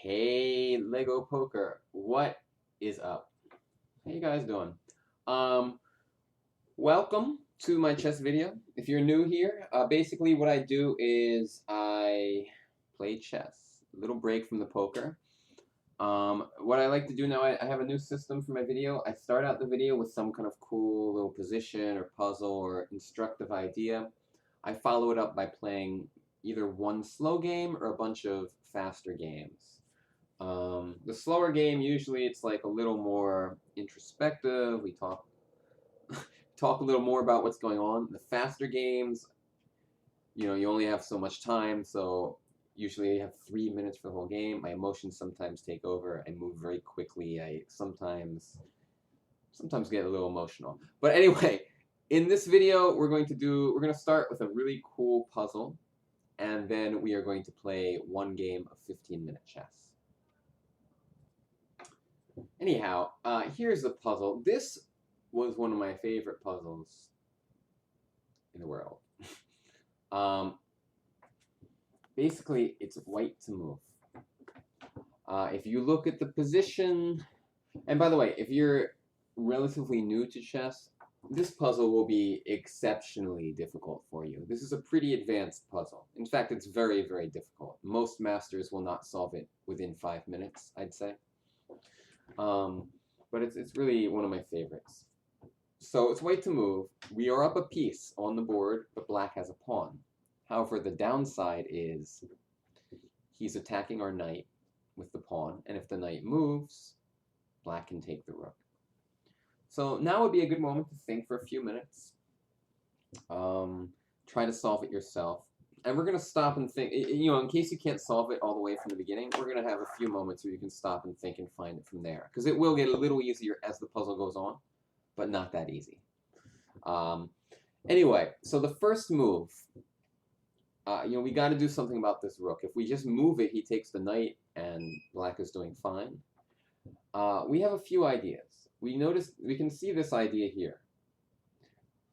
Hey, LeggoPoker, what is up? How you guys doing? Um, Welcome to my chess video. If you're new here, basically what I do is I play chess. A little break from the poker. What I like to do now, I have a new system for my video. I start out the video with some kind of cool little position or puzzle or instructive idea. I follow it up by playing either one slow game or a bunch of faster games. The slower game, usually it's like a little more introspective. We talk a little more about what's going on. The faster games, you only have so much time, so usually I have 3 minutes for the whole game. My emotions sometimes take over. I move very quickly. I sometimes get a little emotional. But anyway, in this video, we're going to start with a really cool puzzle, and then we are going to play one game of 15-minute chess. Anyhow, here's the puzzle. This was one of my favorite puzzles in the world. Basically, it's white to move. If you look at the position, and by the way, if you're relatively new to chess, this puzzle will be exceptionally difficult for you. This is a pretty advanced puzzle. In fact, it's very, very difficult. Most masters will not solve it within 5 minutes, I'd say. But it's really one of my favorites. So it's white to move. We are up a piece on the board, but black has a pawn. However, the downside is he's attacking our knight with the pawn, and if the knight moves, black can take the rook. So now would be a good moment to think for a few minutes. Try to solve it yourself. And we're going to stop and think, in case you can't solve it all the way from the beginning, we're going to have a few moments where you can stop and think and find it from there. Because it will get a little easier as the puzzle goes on, but not that easy. Anyway, so the first move, we got to do something about this rook. If we just move it, he takes the knight, and black is doing fine. We have a few ideas. We can see this idea here,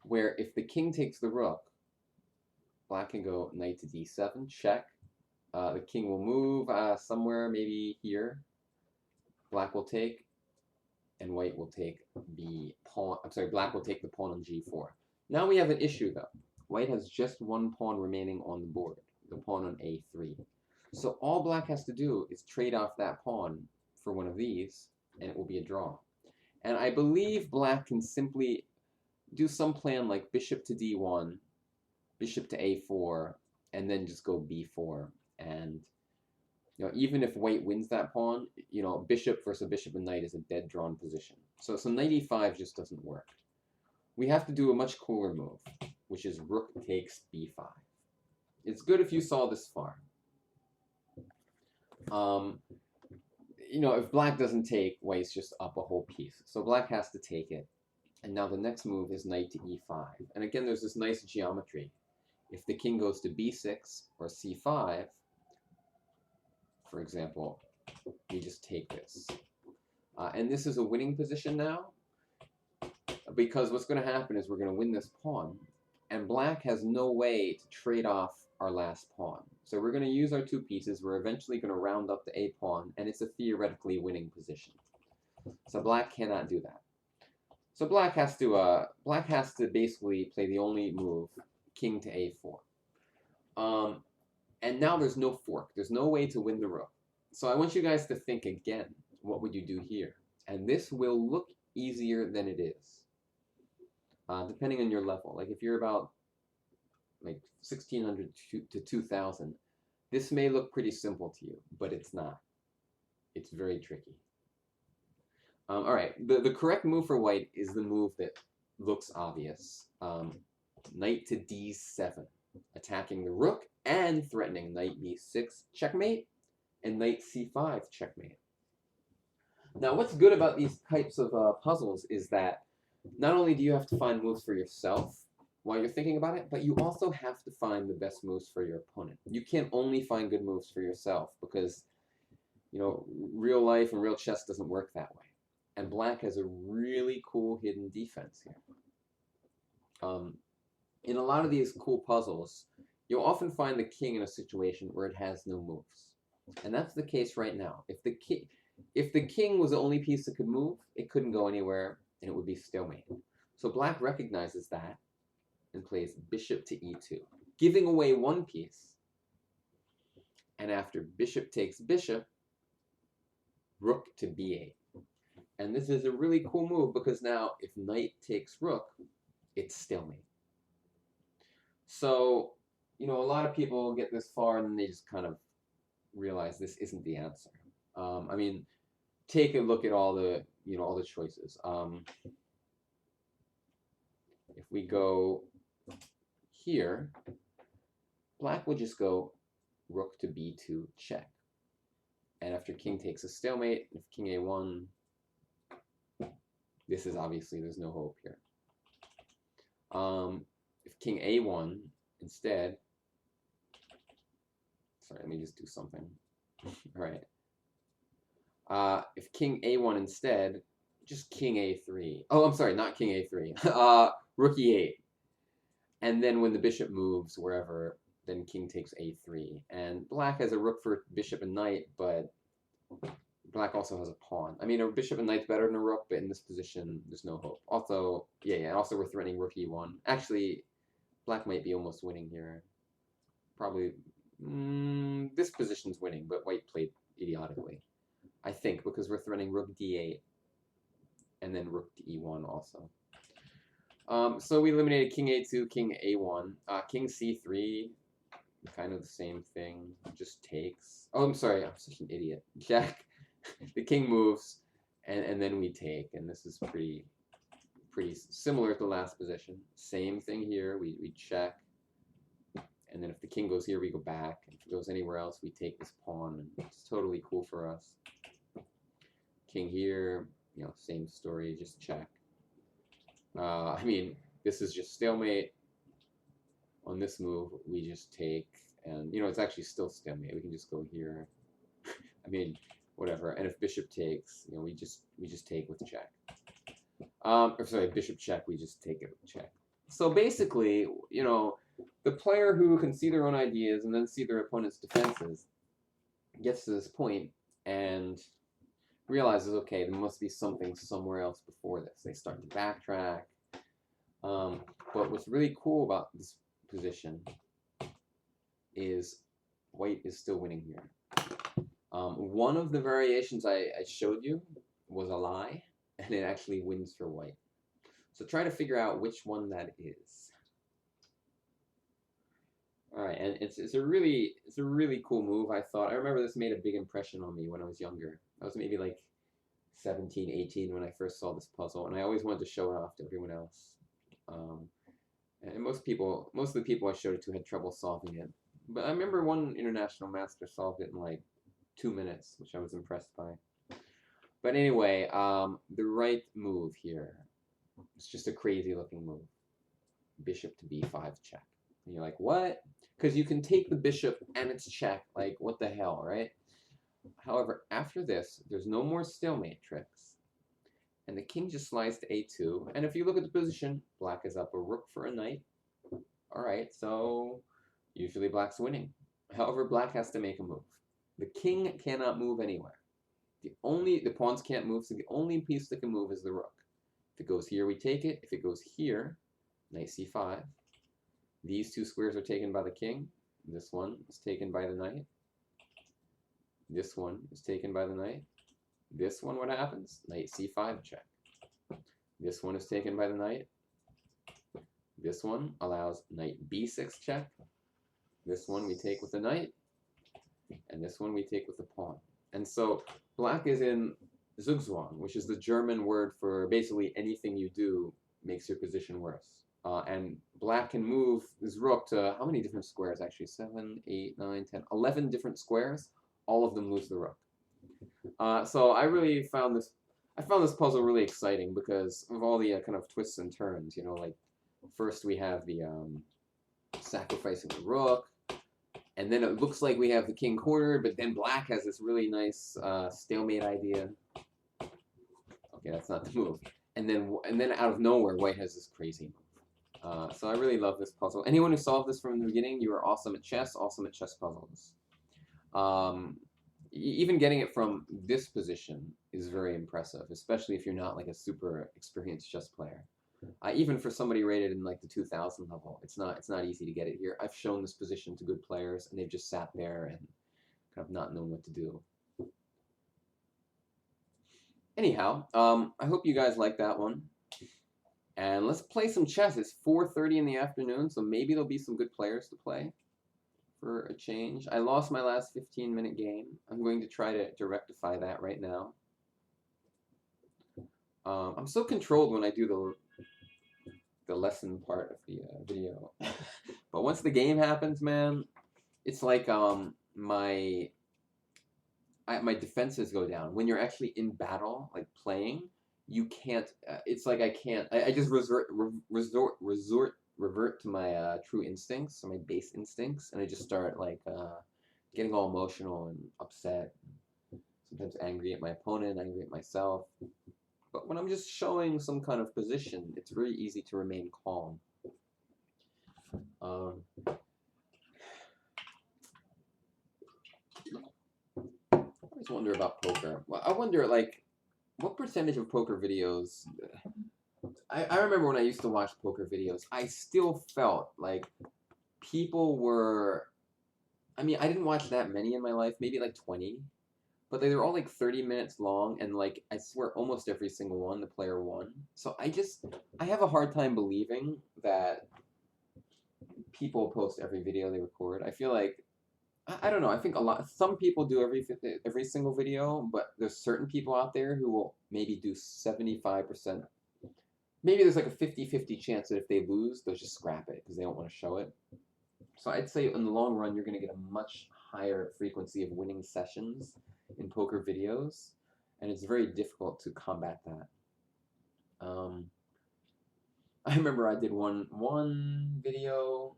where if the king takes the rook, black can go knight to d7, check. The king will move somewhere, maybe here. Black will take, and white will take the pawn. I'm sorry, black will take the pawn on g4. Now we have an issue, though. White has just one pawn remaining on the board, the pawn on a3. So all black has to do is trade off that pawn for one of these, and it will be a draw. And I believe black can simply do some plan like bishop to d1, bishop to a4, and then just go b4. And even if white wins that pawn, bishop versus bishop and knight is a dead drawn position. So knight e5 just doesn't work. We have to do a much cooler move, which is rook takes b5. It's good if you saw this far. If black doesn't take, white's just up a whole piece. So black has to take it. And now the next move is knight to e5. And again, there's this nice geometry. If the king goes to b6 or c5, for example, we just take this. And this is a winning position now, because what's going to happen is we're going to win this pawn, and black has no way to trade off our last pawn. So we're going to use our two pieces. We're eventually going to round up the a pawn, and it's a theoretically winning position. So black cannot do that. So black has to basically play the only move, king to a4. And now there's no fork. There's no way to win the rook. So I want you guys to think again, what would you do here? And this will look easier than it is, depending on your level. Like if you're about 1600 to 2000, this may look pretty simple to you, but it's not. It's very tricky. All right, the correct move for white is the move that looks obvious. Knight to d7, attacking the rook and threatening knight b6, checkmate, and knight c5, checkmate. Now, what's good about these types of puzzles is that not only do you have to find moves for yourself while you're thinking about it, but you also have to find the best moves for your opponent. You can't only find good moves for yourself because, real life and real chess doesn't work that way. And black has a really cool hidden defense here. In a lot of these cool puzzles, you'll often find the king in a situation where it has no moves. And that's the case right now. If the king was the only piece that could move, it couldn't go anywhere, and it would be stalemate. So black recognizes that and plays bishop to e2, giving away one piece. And after bishop takes bishop, rook to b8. And this is a really cool move because now if knight takes rook, it's stalemate. So, a lot of people get this far and then they just kind of realize this isn't the answer. I mean, take a look at all the, all the choices. If we go here, black would just go rook to b2 check. And after king takes a stalemate, if king a1, this is obviously, there's no hope here. If king a1 instead, sorry, let me just do something. All right. If king a1 instead, just king a3. Oh, I'm sorry, not king a3. Rook e8. And then when the bishop moves wherever, then king takes a3. And black has a rook for bishop and knight, but black also has a pawn. I mean, a bishop and knight's better than a rook, but in this position, there's no hope. Also, yeah, also we're threatening rook e1. Actually, black might be almost winning here. Probably, this position's winning, but white played idiotically. I think, because we're threatening rook d8, and then rook to e1 also. So we eliminated king a2, king a1, king c3, kind of the same thing, just takes. Oh, I'm sorry, I'm such an idiot. Jack, the king moves, and then we take, and this is pretty similar to the last position. Same thing here, we check, and then if the king goes here, we go back, and if it goes anywhere else, we take this pawn, and it's totally cool for us. King here, same story, just check. I mean, this is just stalemate. On this move, we just take, and it's actually still stalemate. We can just go here. I mean, whatever. And if bishop takes, we just take with check. Or sorry, bishop check. We just take it with check. So basically, the player who can see their own ideas and then see their opponent's defenses gets to this point and realizes, okay, there must be something somewhere else before this. They start to backtrack. But what's really cool about this position is white is still winning here. One of the variations I showed you was a lie, and it actually wins for white. So try to figure out which one that is. All right, and it's a really cool move, I thought. I remember this made a big impression on me when I was younger. I was maybe like 17, 18 when I first saw this puzzle, and I always wanted to show it off to everyone else. And most of the people I showed it to had trouble solving it. But I remember one international master solved it in like 2 minutes, which I was impressed by. But anyway, the right move here, it's just a crazy looking move. Bishop to b5 check. And you're like, what? Because you can take the bishop and it's check. Like, what the hell, right? However, after this, there's no more stalemate tricks. And the king just slides to a2. And if you look at the position, black is up a rook for a knight. All right, so usually black's winning. However, black has to make a move. The king cannot move anywhere. The pawns can't move, so the only piece that can move is the rook. If it goes here, we take it. If it goes here, knight c5. These two squares are taken by the king. This one is taken by the knight. This one is taken by the knight. This one, what happens? Knight c5 check. This one is taken by the knight. This one allows knight b6 check. This one we take with the knight. And this one we take with the pawn. And so black is in Zugzwang, which is the German word for basically anything you do makes your position worse. And black can move his rook to how many different squares actually? 7, 8, 9, 10, 11 different squares. All of them lose the rook. So I really found this puzzle really exciting because of all the kind of twists and turns. Like first we have the sacrificing the rook, and then it looks like we have the king cornered, but then black has this really nice stalemate idea. Okay, that's not the move. And then out of nowhere, white has this crazy move. So I really love this puzzle. Anyone who solved this from the beginning, you are awesome at chess, awesome at chess puzzles. even getting it from this position is very impressive, especially if you're not like a super experienced chess player. Even for somebody rated in like the 2000 level, it's not easy to get it here. I've shown this position to good players, and they've just sat there and kind of not known what to do. Anyhow, I hope you guys like that one. And let's play some chess. It's 4:30 in the afternoon, so maybe there'll be some good players to play for a change. I lost my last 15-minute game. I'm going to try to rectify that right now. I'm so controlled when I do the lesson part of the video. But once the game happens, man, it's like my defenses go down. When you're actually in battle, like playing, you can't. It's like I can't. I just revert to my true instincts, or my base instincts, and I just start like getting all emotional and upset. Sometimes angry at my opponent, angry at myself. But when I'm just showing some kind of position, it's very easy to remain calm. I always wonder about poker. Well, I wonder, like, what percentage of poker videos... I remember when I used to watch poker videos, I still felt like people were... I mean, I didn't watch that many in my life, maybe like 20. But they were all like 30 minutes long, and like, I swear almost every single one, the player won. So I have a hard time believing that people post every video they record. I feel like, I don't know, I think some people do every single video, but there's certain people out there who will maybe do 75%. Maybe there's like a 50-50 chance that if they lose, they'll just scrap it because they don't want to show it. So I'd say in the long run, you're going to get a much higher frequency of winning sessions in poker videos, and it's very difficult to combat that. I remember I did one video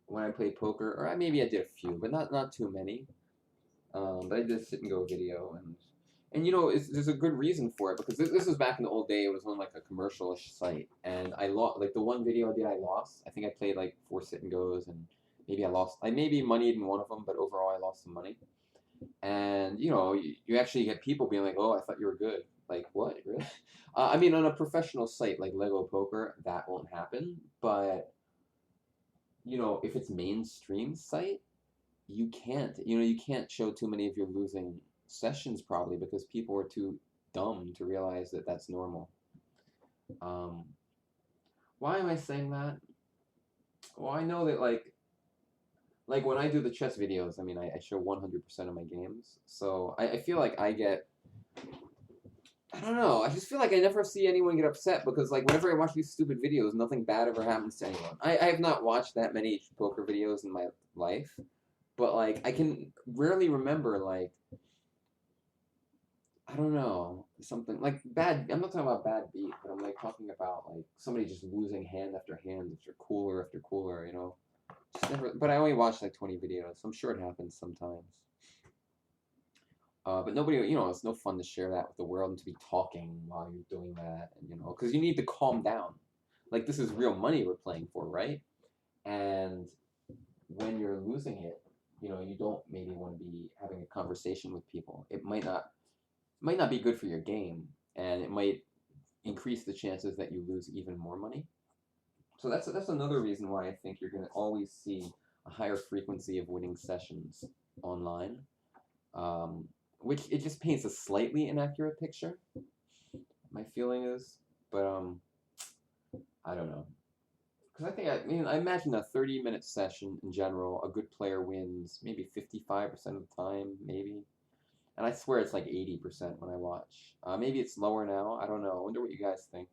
when I played poker, or maybe I did a few, but not too many. But I did a sit and go video, and you know, there's a good reason for it, because this was back in the old day. It was on like a commercial-ish site, and I lost, like the one video I did, I lost. I think I played like 4 sit and goes, and maybe I lost. I maybe moneyed in one of them, but overall I lost some money. And you know, you actually get people being like, "Oh, I thought you were good." Like, what? Really? I mean, on a professional site like LeggoPoker, that won't happen. But you know, if it's mainstream site, you can't. You know, you can't show too many of your losing sessions probably because people are too dumb to realize that that's normal. Why am I saying that? Well, I know that like when I do the chess videos, I mean, I show 100% of my games, so I feel like I get, I don't know, I just feel like I never see anyone get upset, because like whenever I watch these stupid videos, nothing bad ever happens to anyone. I have not watched that many poker videos in my life, but like I can rarely remember, like, I don't know, something like bad. I'm not talking about bad beat, but I'm like talking about like somebody just losing hand after hand after cooler, you know. Just never, but I only watch like 20 videos. So I'm sure it happens sometimes. But nobody, you know, it's no fun to share that with the world and to be talking while you're doing that, and, you know, because you need to calm down. Like, this is real money we're playing for, right? And when you're losing it, you know, you don't maybe want to be having a conversation with people. It might not be good for your game, and it might increase the chances that you lose even more money. So that's another reason why I think you're going to always see a higher frequency of winning sessions online, which it just paints a slightly inaccurate picture. My feeling is, but I don't know, because I imagine a 30-minute session in general, a good player wins maybe 55% of the time, maybe. And I swear it's like 80% when I watch. Maybe it's lower now. I don't know. I wonder what you guys think.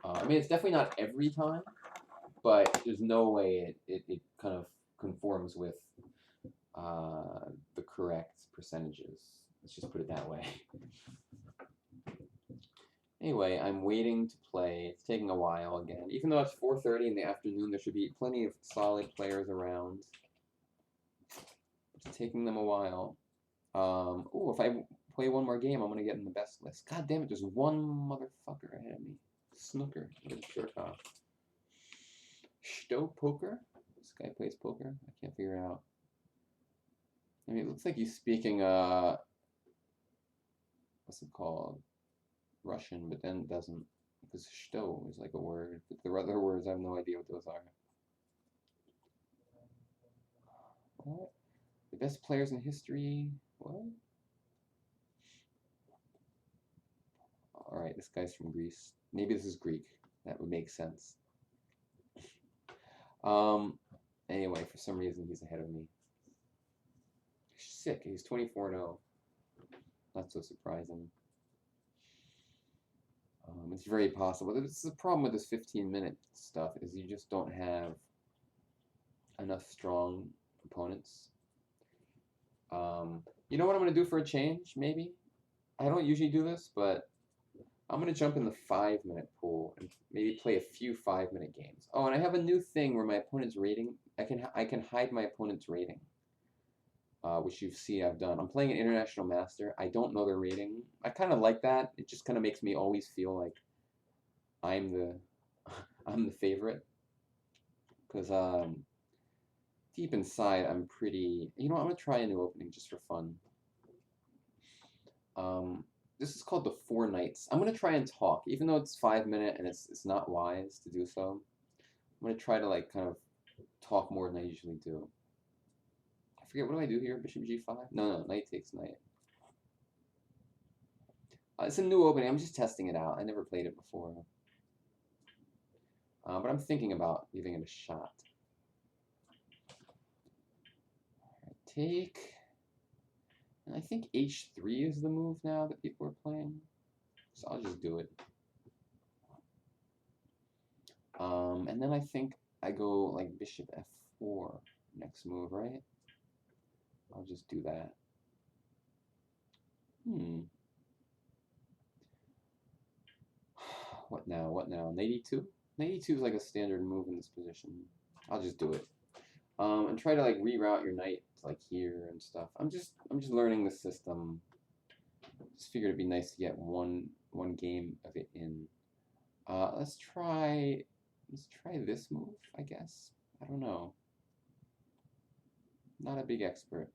I mean, it's definitely not every time, but there's no way it kind of conforms with the correct percentages. Let's just put it that way. Anyway, I'm waiting to play. It's taking a while again. Even though it's 4:30 in the afternoon, there should be plenty of solid players around. It's taking them a while. Oh, if I play one more game, I'm going to get in the best list. God damn it, there's one motherfucker ahead of me. Snooker. Shirt off. Stow poker? This guy plays poker? I can't figure it out. I mean, it looks like he's speaking, what's it called? Russian, but then it doesn't. Because "что" is like a word. But the other words, I have no idea what those are. What? The best players in history? What? Alright, this guy's from Greece. Maybe this is Greek. That would make sense. Anyway, for some reason he's ahead of me. Sick, he's 24-0. Not so surprising. It's very possible. This is the problem with this 15-minute stuff, is you just don't have enough strong opponents. You know what I'm going to do for a change, maybe? I don't usually do this, but I'm going to jump in the 5-minute pool and maybe play a few 5-minute games. Oh, and I have a new thing where my opponent's rating, I can hide my opponent's rating, which you see I've done. I'm playing an International Master. I don't know their rating. I kind of like that. It just kind of makes me always feel like I'm the favorite. Because deep inside, I'm pretty... You know, I'm going to try a new opening just for fun. This is called the Four Knights. I'm going to try and talk, even though it's 5-minute and it's not wise to do so. I'm going to try to, like, kind of talk more than I usually do. I forget, what do I do here? Bishop g5? No, knight takes knight. It's a new opening. I'm just testing it out. I never played it before. But I'm thinking about giving it a shot. Take... And I think h3 is the move now that people are playing. So I'll just do it. And then I think I go like bishop f4 next move, right? I'll just do that. What now? What now? Knight e2? Knight e2 is like a standard move in this position. I'll just do it. And try to like reroute your knight to like here and stuff. I'm just learning the system. Just figured it'd be nice to get one game of it in. Let's try this move, I guess. I don't know. Not a big expert.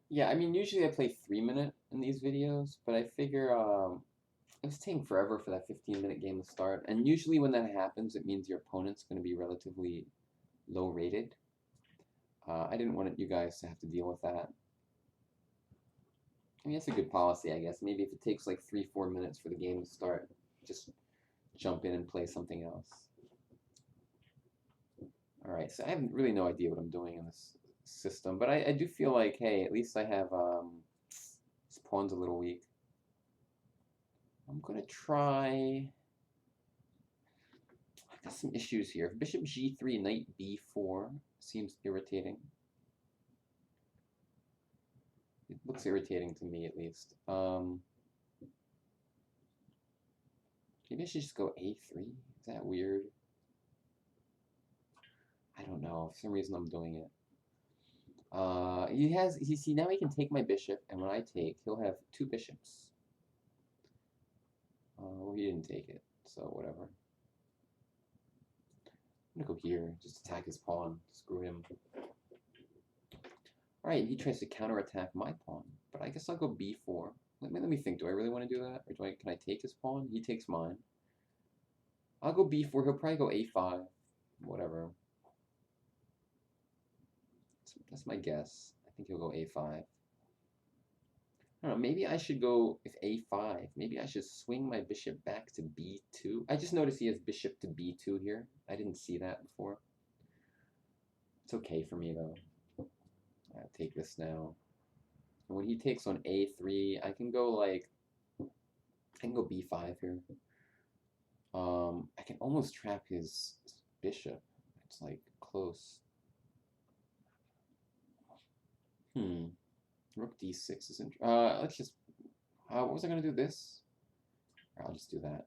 Yeah, I mean, usually I play 3-minute in these videos, but I figure it was taking forever for that 15-minute game to start. And usually when that happens, it means your opponent's going to be relatively low rated. I didn't want you guys to have to deal with that. I mean, that's a good policy, I guess. Maybe if it takes like 3-4 minutes for the game to start, just jump in and play something else. Alright, so I have really no idea what I'm doing in this system, but I do feel like, hey, at least I have, this pawn's a little weak. I'm going to try... I've got some issues here. Bishop g3, knight b4 seems irritating. It looks irritating to me, at least. Maybe I should just go a3? Is that weird? I don't know. For some reason I'm doing it. You see, now he can take my bishop, and when I take, he'll have 2 bishops. Well, he didn't take it, so whatever. I'm gonna go here, just attack his pawn. Screw him. Alright, he tries to counterattack my pawn, but I guess I'll go b4. Let me think, do I really want to do that? Or can I take his pawn? He takes mine. I'll go b4, he'll probably go a5. Whatever. That's my guess. I think he'll go a5. I don't know, maybe I should go with a5. Maybe I should swing my bishop back to b2. I just noticed he has bishop to b2 here. I didn't see that before. It's okay for me, though. I'll take this now. And when he takes on a3, I can go like... I can go b5 here. I can almost trap his bishop. It's like close. Rook d6 is interesting. Let's just... what was I going to do? This? I'll just do that.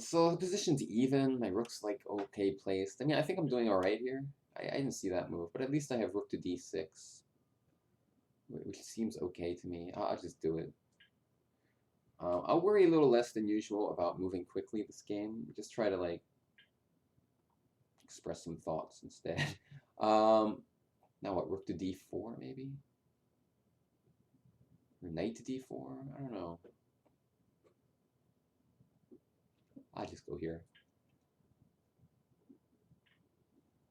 So the position's even. My rook's like okay placed. I mean, I think I'm doing alright here. I didn't see that move, but at least I have rook to d6, which seems okay to me. I'll just do it. I'll worry a little less than usual about moving quickly this game. Just try to like express some thoughts instead. Now what? Rook to d4 maybe, or knight to d4. I don't know. I just go here.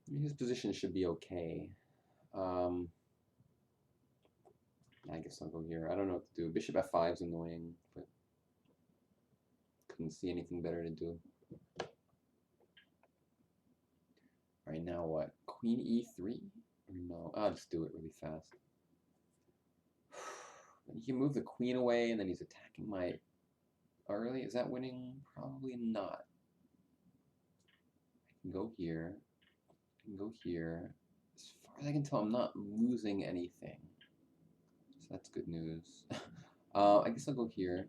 I mean, his position should be okay. I guess I'll go here. I don't know what to do. Bishop f5 is annoying, but couldn't see anything better to do. All right, now what? Queen e3? No, I'll just do it really fast. He can move the queen away, and then he's attacking my early. Is that winning? Probably not. I can go here. I can go here. As far as I can tell, I'm not losing anything. So that's good news. I guess I'll go here.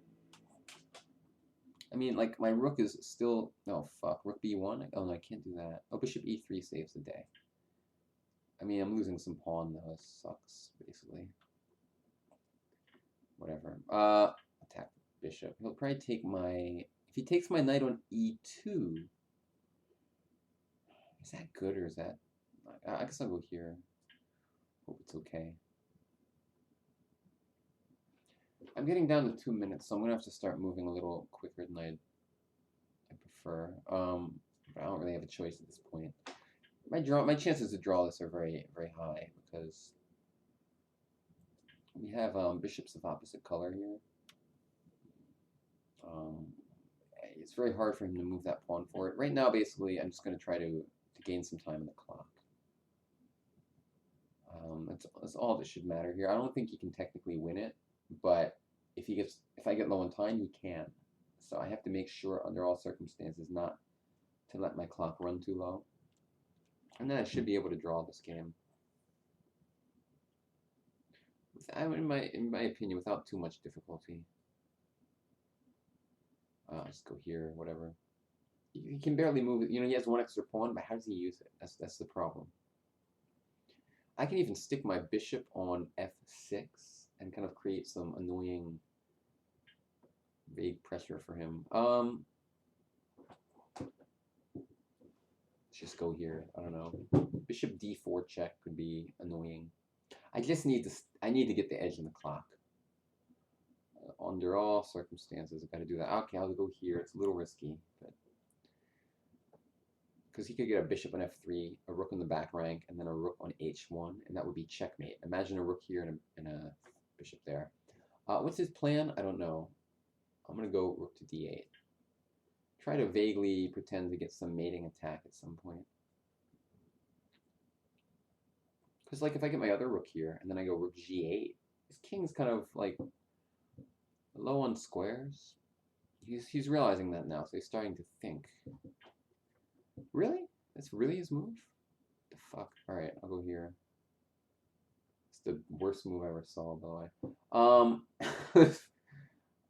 I mean, like, my rook is still... Oh, fuck. Rook b1? Oh, no, I can't do that. Oh, bishop e3 saves the day. I mean, I'm losing some pawn, though. It sucks, basically. Whatever. Attack the bishop. He'll probably take my... If he takes my knight on e2... Is that good, or is that... I guess I'll go here. Hope it's okay. I'm getting down to 2 minutes, so I'm going to have to start moving a little quicker than I prefer. But I don't really have a choice at this point. My chances to draw this are very, very high, because we have bishops of opposite color here. It's very hard for him to move that pawn forward. Right now, basically, I'm just going to try to gain some time in the clock. That's all that should matter here. I don't think he can technically win it, but if I get low on time, he can. So I have to make sure, under all circumstances, not to let my clock run too low. And then I should be able to draw this game. In my opinion, without too much difficulty. Just go here, whatever. He can barely move it. You know, he has one extra pawn, but how does he use it? That's the problem. I can even stick my bishop on f6 and kind of create some annoying, vague pressure for him. Let's just go here. I don't know. Bishop d4 check could be annoying. I need to get the edge in the clock. Under all circumstances, I've got to do that. Okay, I'll go here. It's a little risky, but because he could get a bishop on f3, a rook on the back rank, and then a rook on h1, and that would be checkmate. Imagine a rook here and a bishop there. What's his plan? I don't know. I'm going to go rook to d8. Try to vaguely pretend to get some mating attack at some point. Because, like, if I get my other rook here, and then I go rook g8, his king's kind of, like, low on squares. He's realizing that now, so he's starting to think. Really? That's really his move? The fuck? Alright, I'll go here. It's the worst move I ever saw, by the way.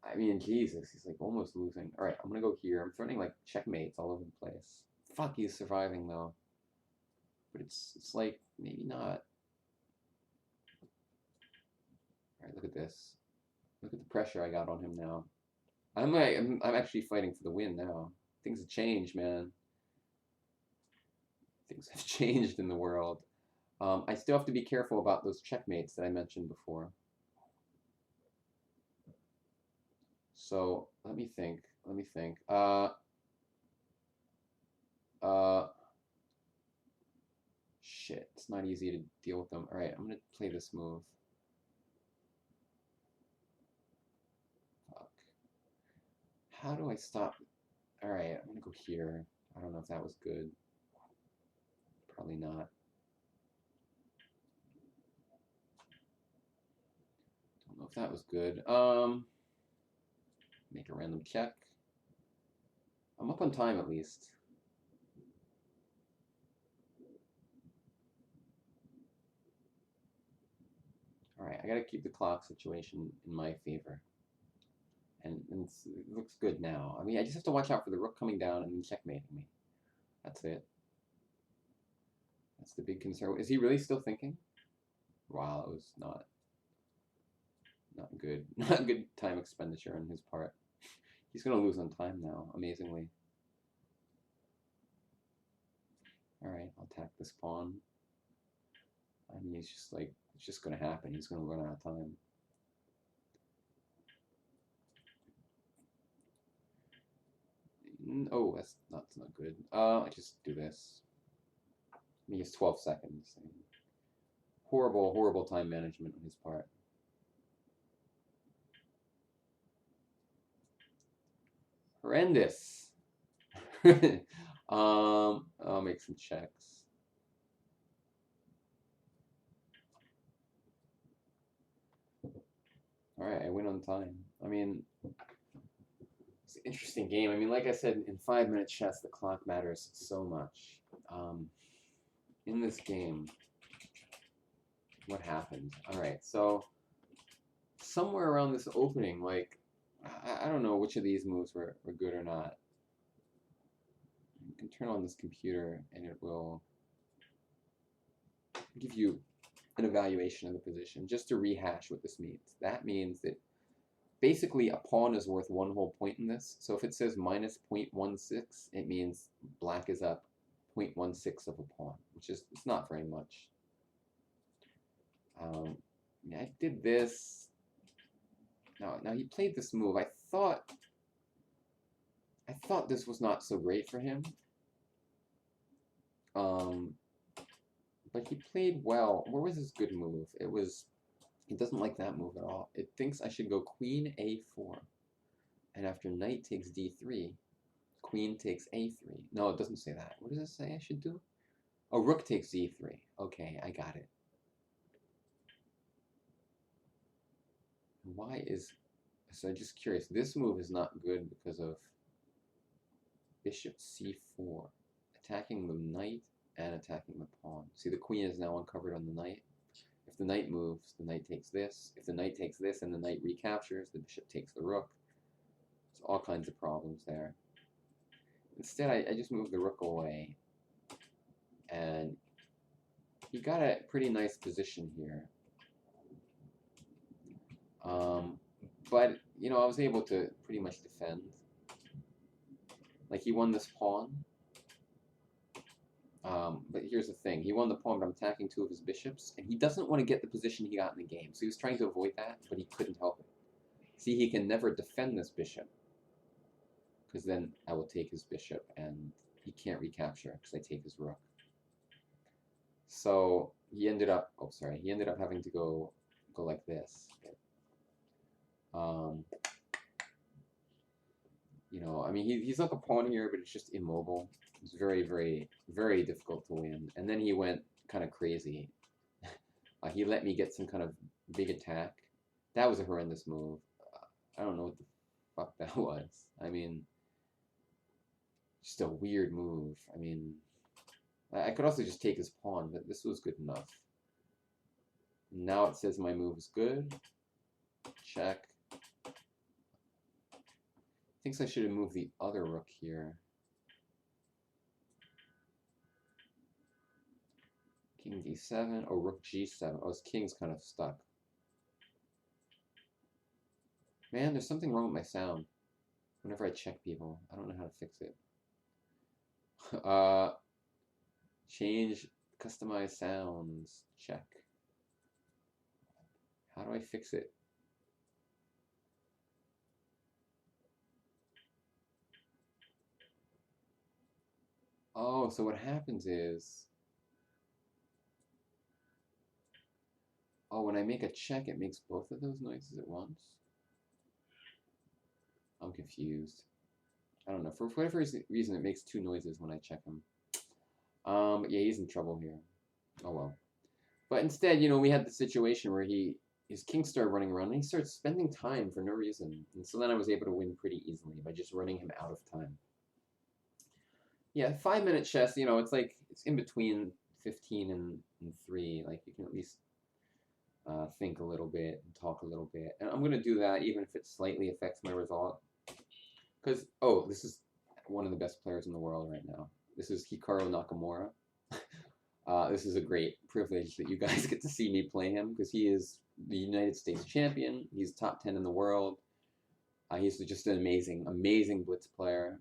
I mean, Jesus, he's like almost losing. Alright, I'm gonna go here. I'm threatening like checkmates all over the place. Fuck, he's surviving though. But it's like, maybe not. Alright, look at this. Look at the pressure I got on him now. I'm actually fighting for the win now. Things have changed, man. Things have changed in the world. I still have to be careful about those checkmates that I mentioned before. So let me think. Shit, it's not easy to deal with them. All right, I'm gonna play this move. Fuck. How do I stop? All right, I'm gonna go here. I don't know if that was good. Probably not. Don't know if that was good. Make a random check. I'm up on time at least. Alright, I gotta keep the clock situation in my favor. And it looks good now. I mean, I just have to watch out for the rook coming down and then checkmating me. That's it. That's the big concern. Is he really still thinking? Wow, it was not good. Not good time expenditure on his part. He's gonna lose on time now, amazingly. Alright, I'll attack this pawn. I mean, he's just like, it's just going to happen. He's going to run out of time. Oh, that's not good. I just do this. I mean, it's 12 seconds. Horrible, horrible time management on his part. Horrendous. I'll make some checks. All right, I win on time. I mean, it's an interesting game. I mean, like I said, in 5-minute chess, the clock matters so much. In this game, what happened? All right, so somewhere around this opening, like, I don't know which of these moves were good or not. You can turn on this computer and it will give you an evaluation of the position. Just to rehash what this means. That means that basically a pawn is worth 1 whole point in this. So if it says minus 0.16, it means black is up 0.16 of a pawn, which is, it's not very much. I did this. Now he played this move. I thought this was not so great for him. But he played well. Where was his good move? It doesn't like that move at all. It thinks I should go queen a4. And after knight takes d3, queen takes a3. No, it doesn't say that. What does it say I should do? Oh, rook takes e3. Okay, I got it. Why is... So I'm just curious. This move is not good because of bishop c4. Attacking the knight and attacking the pawn. See, the queen is now uncovered on the knight. If the knight moves, the knight takes this. If the knight takes this and the knight recaptures, the bishop takes the rook. There's all kinds of problems there. Instead, I just moved the rook away. And he got a pretty nice position here. But, you know, I was able to pretty much defend. Like, he won this pawn. But here's the thing. He won the pawn, but I'm attacking 2 of his bishops, and he doesn't want to get the position he got in the game. So he was trying to avoid that, but he couldn't help it. See, he can never defend this bishop, because then I will take his bishop, and he can't recapture, because I take his rook. So he ended up, he ended up having to go like this. You know, I mean, he's up a pawn here, but it's just immobile. It's very, very, very difficult to win. And then he went kind of crazy. He let me get some kind of big attack. That was a horrendous move. I don't know what the fuck that was. I mean, just a weird move. I mean, I could also just take his pawn, but this was good enough. Now it says my move is good. Check. Thinks I should have moved the other rook here. King d7. Oh, rook g7. Oh, his king's kind of stuck. Man, there's something wrong with my sound. Whenever I check people, I don't know how to fix it. Change, customize sounds. Check. How do I fix it? Oh, so what happens is... Oh, when I make a check, it makes both of those noises at once? I'm confused. I don't know. For whatever reason, it makes 2 noises when I check him. But yeah, he's in trouble here. Oh well. But instead, you know, we had the situation where his king started running around, and he started spending time for no reason. And so then I was able to win pretty easily by just running him out of time. Yeah, 5-minute chess, you know, it's like, it's in between 15 and 3. Like, you can at least think a little bit and talk a little bit. And I'm going to do that even if it slightly affects my result. Because, oh, this is one of the best players in the world right now. This is Hikaru Nakamura. This is a great privilege that you guys get to see me play him, because he is the United States champion. He's top 10 in the world. He's just an amazing, amazing blitz player.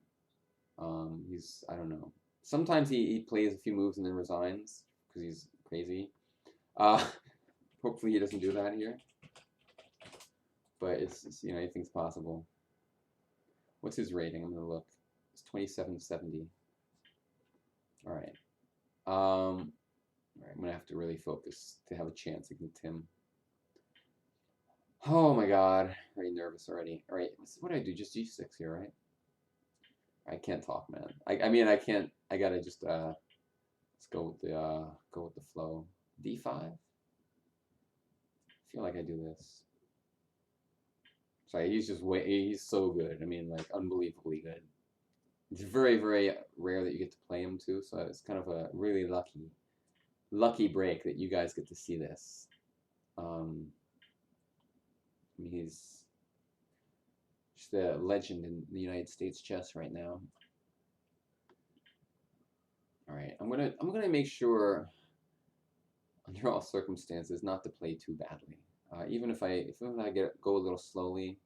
He's, I don't know, Sometimes he plays a few moves and then resigns because he's crazy. Uh, hopefully he doesn't do that here. But it's you know, anything's possible. What's his rating? I'm gonna look. It's 2770. All right. All right, I'm gonna have to really focus to have a chance against him. Oh my god, very nervous already. All right, what do I do? Just G6 here, right? I can't talk, man. I mean, I can't. I gotta just let's go with the flow. D5. I feel like I do this. Sorry, he's just he's so good. I mean, like unbelievably good. It's very, very rare that you get to play him too, so it's kind of a really lucky break that you guys get to see this. I mean, he's just a legend in the United States chess right now. All right, I'm gonna make sure, under all circumstances, not to play too badly. Even if I go a little slowly,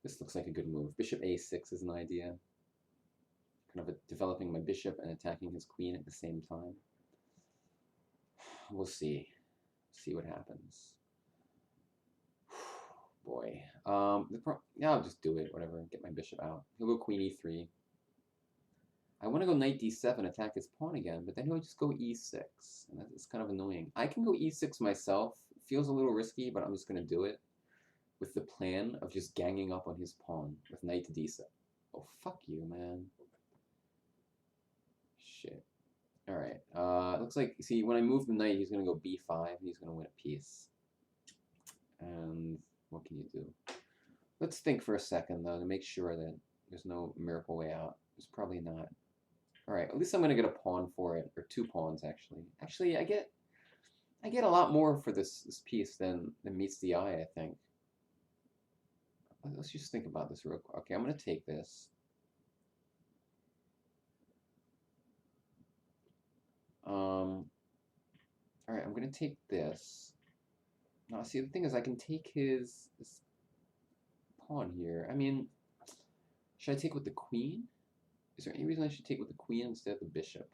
this looks like a good move. Bishop A6 is an idea. Kind of developing my bishop and attacking his queen at the same time. We'll see. See what happens. Boy. Yeah, I'll just do it. Whatever. Get my bishop out. He'll go queen e3. I want to go knight d7, attack his pawn again, but then he'll just go e6, and that's kind of annoying. I can go e6 myself. It feels a little risky, but I'm just going to do it with the plan of just ganging up on his pawn with knight to d7. Oh, fuck you, man. Shit. All right. Looks like, see, when I move the knight, he's going to go b5, and he's going to win a piece. And what can you do? Let's think for a second, though, to make sure that there's no miracle way out. There's probably not. All right, at least I'm going to get a pawn for it, or 2 pawns, actually. Actually, I get a lot more for this piece than meets the eye, I think. Let's just think about this real quick. Okay, I'm going to take this. All right, I'm going to take this. Now, see, the thing is, I can take this pawn here. I mean, should I take with the queen? Is there any reason I should take with the queen instead of the bishop?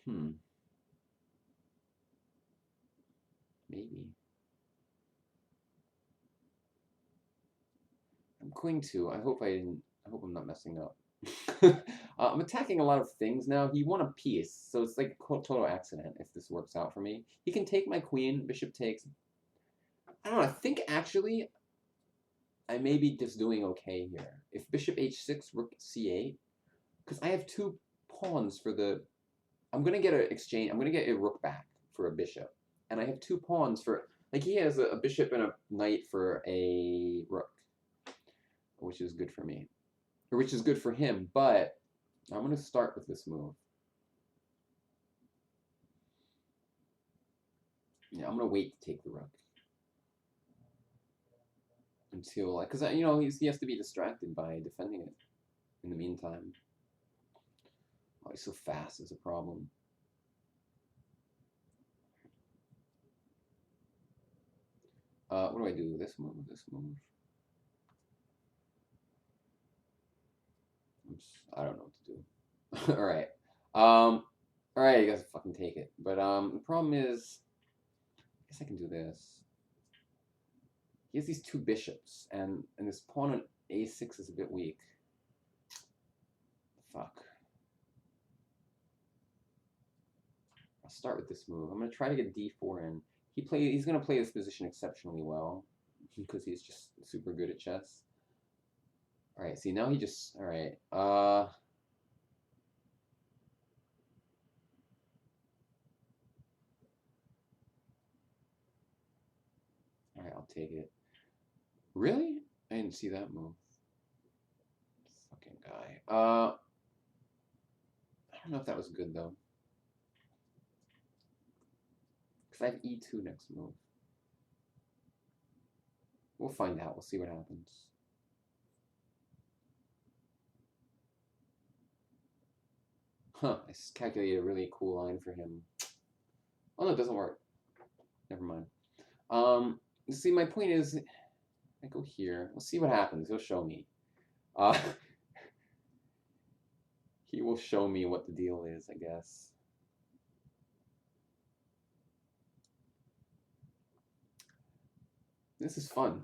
Maybe. I'm going to. I hope I'm not messing up. I'm attacking a lot of things now. He won a piece, so it's like a total accident if this works out for me. He can take my queen. Bishop takes. I don't know. I think actually I may be just doing okay here. If bishop h6, rook c8, because I have 2 pawns for the... I'm going to get an exchange. I'm going to get a rook back for a bishop. And I have 2 pawns for... Like, he has a bishop and a knight for a rook, which is good for me. Or which is good for him, but I'm going to start with this move. Yeah, I'm going to wait to take the rook. Until, because you know, he has to be distracted by defending it in the meantime. Oh, he's so fast is a problem. What do I do? This move, this move? I don't know what to do. Alright. Alright, you guys fucking take it. But the problem is, I guess I can do this. He has these 2 bishops, and this pawn on a6 is a bit weak. Fuck. I'll start with this move. I'm going to try to get d4 in. He's going to play this position exceptionally well, because he's just super good at chess. Alright, see, now he just... Alright, Alright, I'll take it. Really? I didn't see that move. Fucking guy. I don't know if that was good, though. Because I have e2 next move. We'll find out. We'll see what happens. Huh, I calculated a really cool line for him. Oh, no, it doesn't work. Never mind. See, my point is, I go here. We'll see what happens. He'll show me. He will show me what the deal is, I guess. This is fun.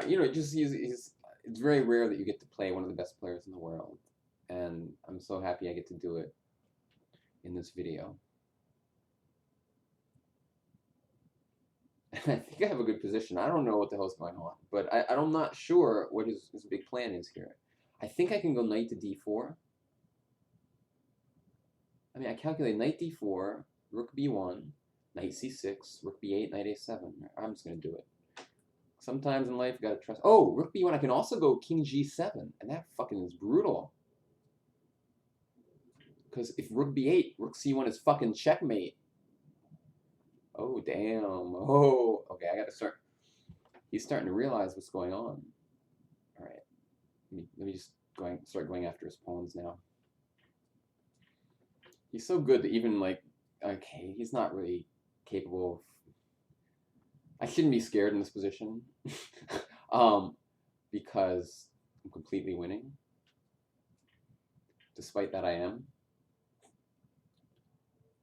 You know, it's very rare that you get to play one of the best players in the world, and I'm so happy I get to do it in this video. I think I have a good position. I don't know what the hell's going on, but I'm not sure what his big plan is here. I think I can go knight to d4. I mean, I calculate knight d4, rook b1, knight c6, rook b8, knight a7. I'm just going to do it. Sometimes in life, you got to trust. Oh, rook b1. I can also go king g7, and that fucking is brutal. Because if rook b8, rook c1 is fucking checkmate. Oh, damn. Oh, okay, I got to start. He's starting to realize what's going on. All right. Let me just start going after his pawns now. He's so good that even, like, okay, he's not really capable of... I shouldn't be scared in this position. Because I'm completely winning. Despite that, I am.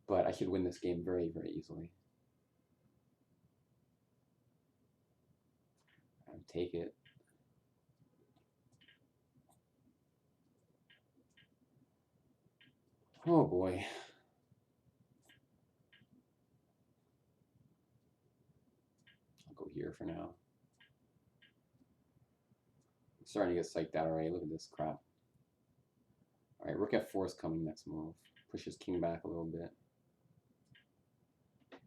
But I should win this game very, very easily. I'll take it. Oh boy. I'll go here for now. I'm starting to get psyched out already. Look at this crap. Alright, rook f4 is coming next move. Pushes king back a little bit.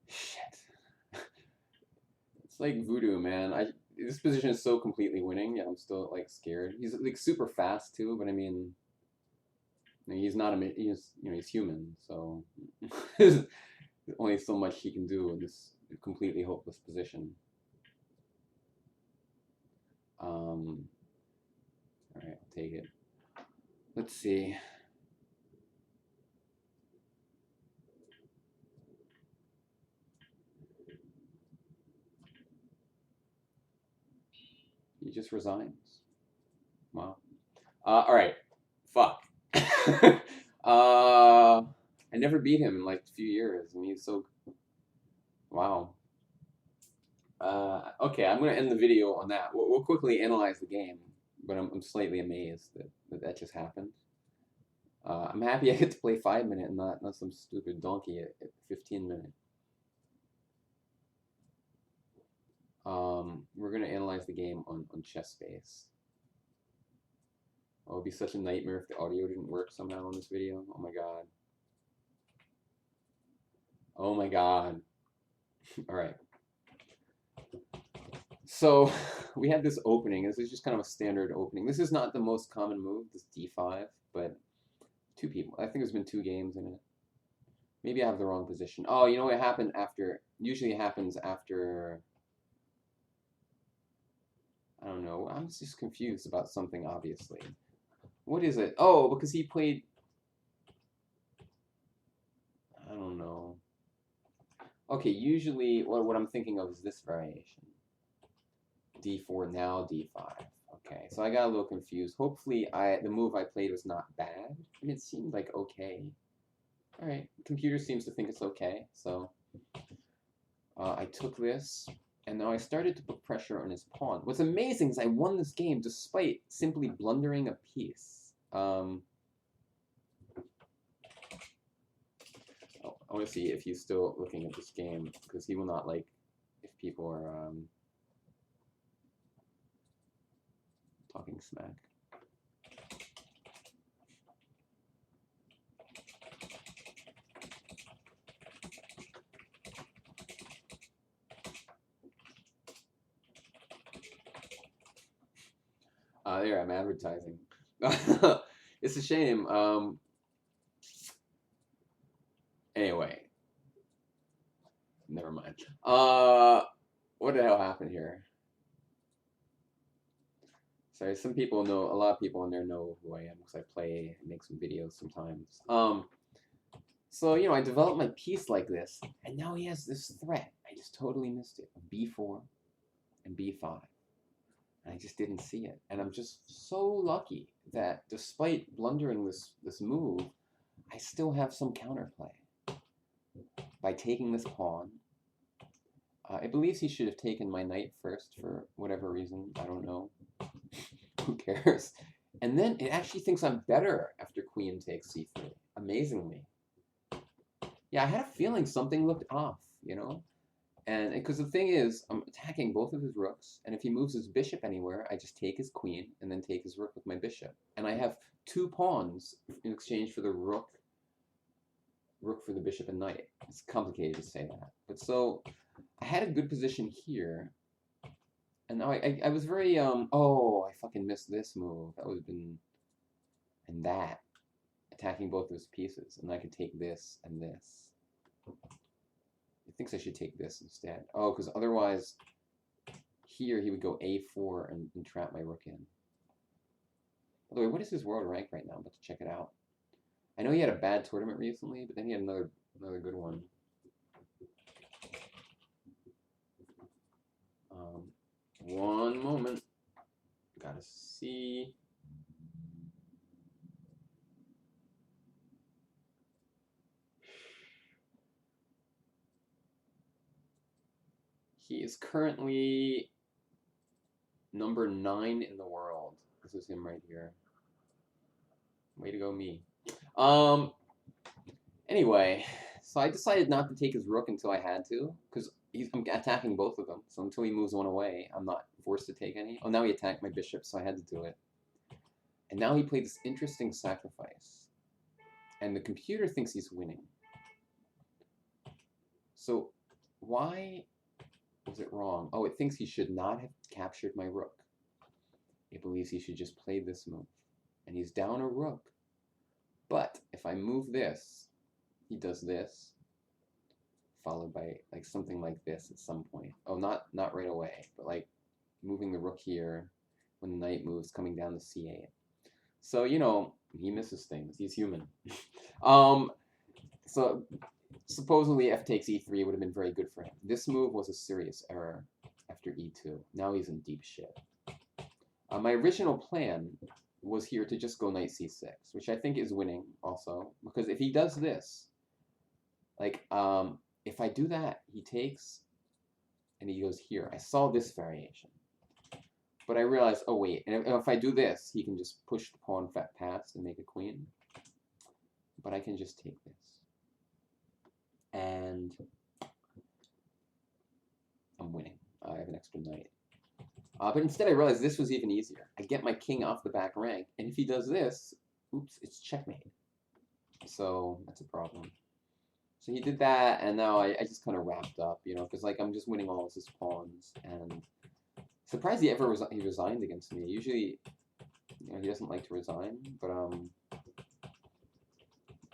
Shit. It's like voodoo, man. This position is so completely winning, yet I'm still like scared. He's like super fast too, but I mean, he's not he's human, so there's only so much he can do in this completely hopeless position. All right, I'll take it. Let's see. He just resigns. Wow. All right. Fuck. I never beat him in like a few years. I mean, he's so... Wow. Okay, I'm going to end the video on that. We'll quickly analyze the game, but I'm slightly amazed that just happened. I'm happy I get to play 5 minute and not some stupid donkey at 15 minute. We're going to analyze the game on ChessBase. Oh, it'd be such a nightmare if the audio didn't work somehow on this video. Oh my god. Oh my god. All right. So we had this opening. This is just kind of a standard opening. This is not the most common move, this d5, but two people. I think there's been 2 games in it. Maybe I have the wrong position. Oh, you know what happened after? Usually it happens after... I don't know. I'm just confused about something, obviously. What is it? Oh, because he played... I don't know. Okay, usually what I'm thinking of is this variation. D4, now D5. Okay, so I got a little confused. Hopefully the move I played was not bad. I mean, it seemed like okay. Alright, the computer seems to think it's okay, so... I took this, and now I started to put pressure on his pawn. What's amazing is I won this game despite simply blundering a piece. Oh, I want to see if he's still looking at this game, because he will not like if people are talking smack. There, I'm advertising. It's a shame. Anyway, never mind. What the hell happened here? Sorry, some people know, a lot of people in there know who I am because I play and make some videos sometimes. So, you know, I developed my piece like this, and now he has this threat. I just totally missed it. B4 and B5. And I just didn't see it. And I'm just so lucky that despite blundering this move, I still have some counterplay by taking this pawn. It believes he should have taken my knight first for whatever reason. I don't know. Who cares? And then it actually thinks I'm better after queen takes c3. Amazingly. Yeah, I had a feeling something looked off, you know? And because the thing is, I'm attacking both of his rooks, and if he moves his bishop anywhere, I just take his queen and then take his rook with my bishop. And I have 2 pawns in exchange for the rook for the bishop and knight. It's complicated to say that. But so, I had a good position here, and now I was very, oh, I fucking missed this move. That would have been, and that, attacking both those pieces, and I could take this and this. He thinks I should take this instead. Oh, because otherwise, here he would go a4 and trap my rook in. By the way, what is his world rank right now? I'm about to check it out. I know he had a bad tournament recently, but then he had another good one. One moment. Gotta see. He is currently number 9 in the world. This is him right here. Way to go, me. Anyway, so I decided not to take his rook until I had to, because I'm attacking both of them. So until he moves one away, I'm not forced to take any. Oh, now he attacked my bishop, so I had to do it. And now he played this interesting sacrifice. And the computer thinks he's winning. So why was it wrong? Oh, it thinks he should not have captured my rook. It believes he should just play this move. And he's down a rook. But if I move this, he does this, followed by like something like this at some point. Oh, not right away, but like moving the rook here when the knight moves, coming down to c8. So, you know, he misses things. He's human. So supposedly f takes e3 would have been very good for him. This move was a serious error after e2. Now he's in deep shit. My original plan was here to just go knight c6, which I think is winning also, because if he does this, like, if I do that, he takes, and he goes here. I saw this variation. But I realized, oh wait, and if I do this, he can just push the pawn past and make a queen. But I can just take this. And I'm winning. I have an extra knight. But instead I realized this was even easier. I get my king off the back rank, and if he does this, oops, it's checkmate. So that's a problem. So he did that, and now I just kind of wrapped up, you know, because like I'm just winning all of his pawns, and surprised he ever resigned against me. Usually, you know, he doesn't like to resign, but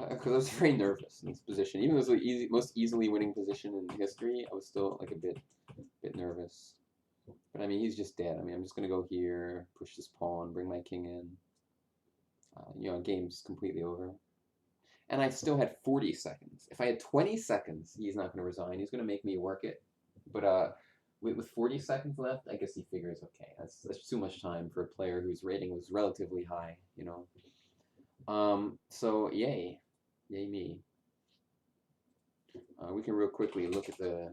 because I was very nervous in this position, even though it was the most easily winning position in history, I was still like a bit nervous. But I mean, he's just dead. I mean, I'm just gonna go here, push this pawn, bring my king in. You know, game's completely over. And I still had 40 seconds. If I had 20 seconds, he's not going to resign. He's going to make me work it. But with 40 seconds left, I guess he figures, okay, that's too much time for a player whose rating was relatively high, you know. So yay me. We can real quickly look at the.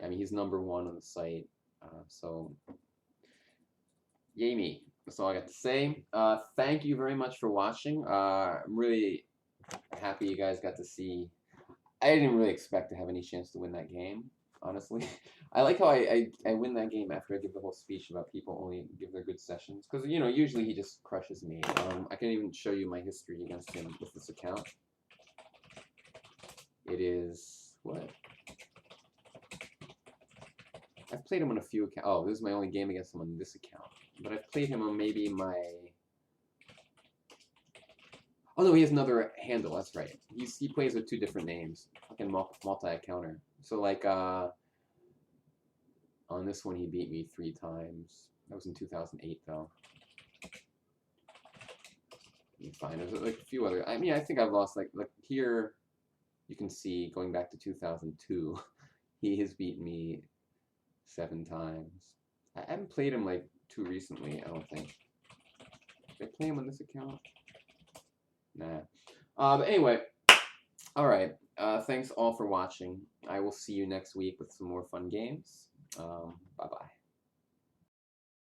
I mean, he's number 1 on the site. So yay me. That's all I got to say. Thank you very much for watching. I'm really happy you guys got to see. I didn't really expect to have any chance to win that game, honestly. I like how I win that game after I give the whole speech about people only give their good sessions. Because, you know, usually he just crushes me. I can even show you my history against him with this account. It is, what? I've played him on a few accounts. Oh, this is my only game against him on this account. But I've played him on maybe my... Oh no, he has another handle. That's right. He plays with 2 different names. Fucking multi-accounter. So like on this one he beat me 3 times. That was in 2008 though. Fine. There's like a few other. I mean, I think I've lost like here. You can see going back to 2002, he has beaten me 7 times. I haven't played him like too recently, I don't think. Did I play him on this account? Nah. But anyway, all right. Thanks all for watching. I will see you next week with some more fun games.